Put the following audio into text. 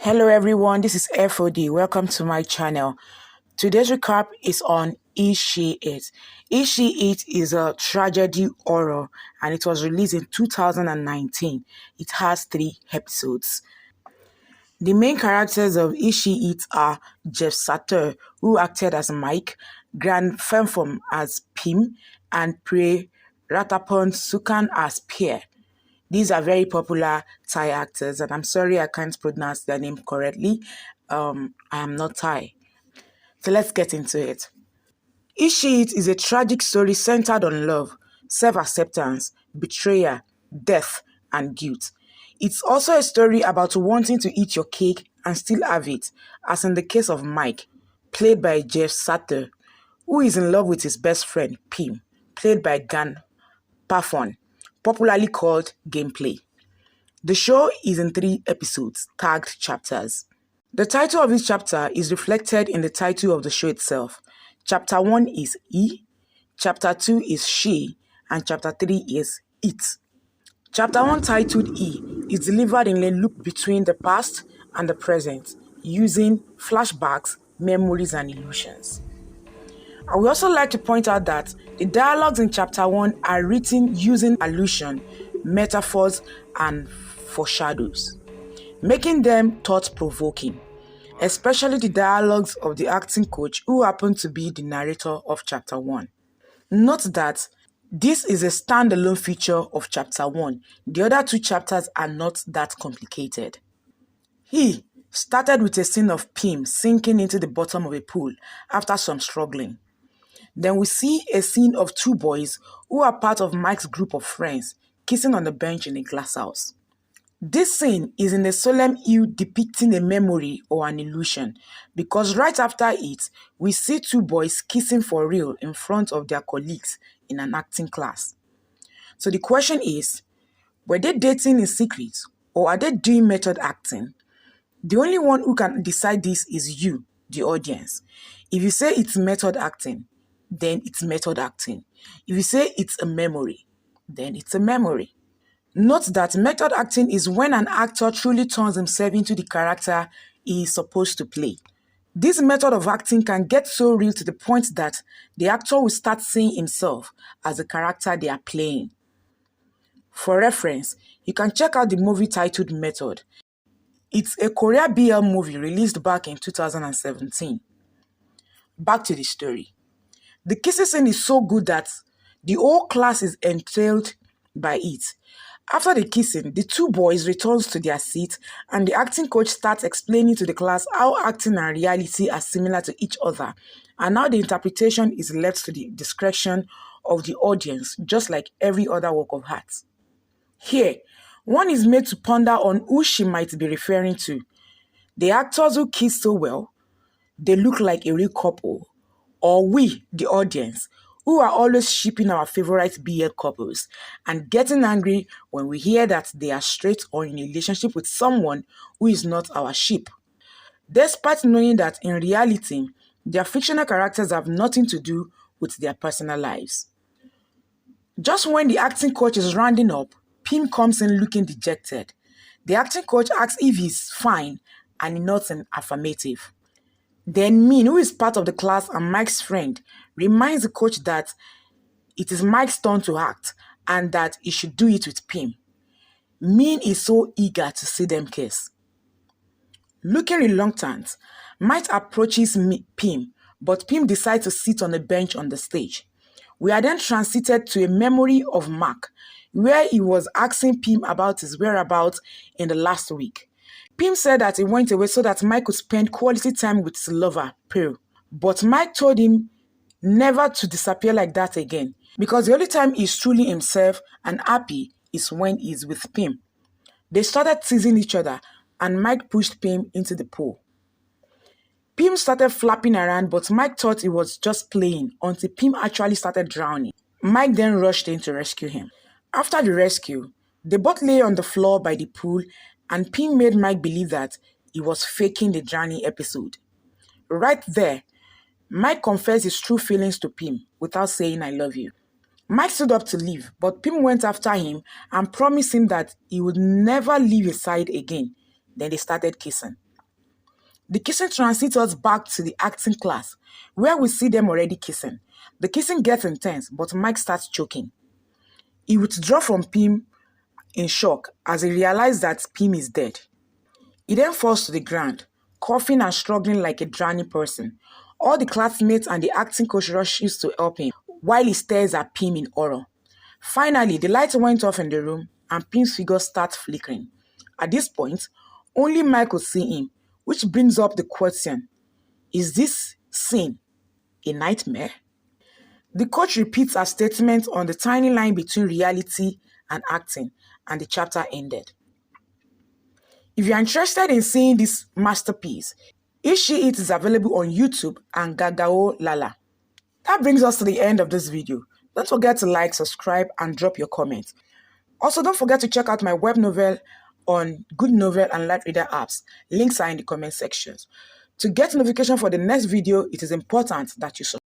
Hello everyone, this is FOD. Welcome to my channel. Today's recap is on Is She It? Is She It is a tragedy horror and it was released in 2019. It has 3 episodes. The main characters of Is She It are Jeff Satur, who acted as Mike, Grant Fenfom as Pim, and Prey Ratapon Sukan as Pierre. These are very popular Thai actors, and I'm sorry I can't pronounce their name correctly. I am not Thai. So let's get into it. Is She It is a tragic story centered on love, self-acceptance, betrayal, death, and guilt. It's also a story about wanting to eat your cake and still have it, as in the case of Mike, played by Jeff Satur, who is in love with his best friend, Pim, played by Gan Pafon, popularly called Gameplay. The show is in 3 episodes, tagged chapters. The title of each chapter is reflected in the title of the show itself. Chapter 1 is E, Chapter 2 is She, and Chapter 3 is It. Chapter 1, titled E, is delivered in a loop between the past and the present, using flashbacks, memories, and illusions. I would also like to point out that the dialogues in Chapter 1 are written using allusion, metaphors, and foreshadows, making them thought-provoking, especially the dialogues of the acting coach who happened to be the narrator of Chapter 1. Note that this is a standalone feature of Chapter 1. The other 2 chapters are not that complicated. He started with a scene of Pim sinking into the bottom of a pool after some struggling. Then we see a scene of 2 boys who are part of Mike's group of friends kissing on a bench in a glass house. This scene is in a solemn hue depicting a memory or an illusion, because right after it, we see 2 boys kissing for real in front of their colleagues in an acting class. So the question is, were they dating in secret or are they doing method acting? The only one who can decide this is you, the audience. If you say it's method acting, then it's method acting. If you say it's a memory, then it's a memory. Note that method acting is when an actor truly turns himself into the character he is supposed to play. This method of acting can get so real to the point that the actor will start seeing himself as the character they are playing. For reference, you can check out the movie titled Method. It's a Korea BL movie released back in 2017. Back to the story. The kissing scene is so good that the whole class is enthralled by it. After the kissing, the 2 boys returns to their seat and the acting coach starts explaining to the class how acting and reality are similar to each other and now the interpretation is left to the discretion of the audience, just like every other work of art. Here, one is made to ponder on who she might be referring to. The actors who kiss so well, they look like a real couple, or we, the audience, who are always shipping our favorite BL couples and getting angry when we hear that they are straight or in a relationship with someone who is not our ship. Despite knowing that in reality, their fictional characters have nothing to do with their personal lives. Just when the acting coach is rounding up, Pim comes in looking dejected. The acting coach asks if he's fine and he nods an affirmative. Then Min, who is part of the class and Mike's friend, reminds the coach that it is Mike's turn to act and that he should do it with Pim. Min is so eager to see them kiss. Looking reluctant, Mike approaches Pim, but Pim decides to sit on a bench on the stage. We are then transited to a memory of Mark, where he was asking Pim about his whereabouts in the last week. Pim said that he went away so that Mike could spend quality time with his lover, Pearl. But Mike told him never to disappear like that again, because the only time he's truly himself and happy is when he's with Pim. They started teasing each other, and Mike pushed Pim into the pool. Pim started flapping around, but Mike thought he was just playing until Pim actually started drowning. Mike then rushed in to rescue him. After the rescue, they both lay on the floor by the pool, and Pim made Mike believe that he was faking the drowning episode. Right there, Mike confessed his true feelings to Pim without saying I love you. Mike stood up to leave, but Pim went after him and promised him that he would never leave his side again. Then they started kissing. The kissing transits us back to the acting class, where we see them already kissing. The kissing gets intense, but Mike starts choking. He withdraws from Pim in shock as he realizes that Pim is dead. He then falls to the ground, coughing and struggling like a drowning person. All the classmates and the acting coach rushes to help him while he stares at Pim in horror. Finally, the light went off in the room and Pim's figure starts flickering. At this point, only Mike could see him, which brings up the question, is this scene a nightmare? The coach repeats her statement on the tiny line between reality and acting, and the chapter ended. If you are interested in seeing this masterpiece, Is She It is available on YouTube and Gagao Lala. That brings us to the end of this video. Don't forget to like, subscribe, and drop your comments. Also, don't forget to check out my web novel on Good Novel and Light Reader apps. Links are in the comment sections. To get notification for the next video, it is important that you subscribe.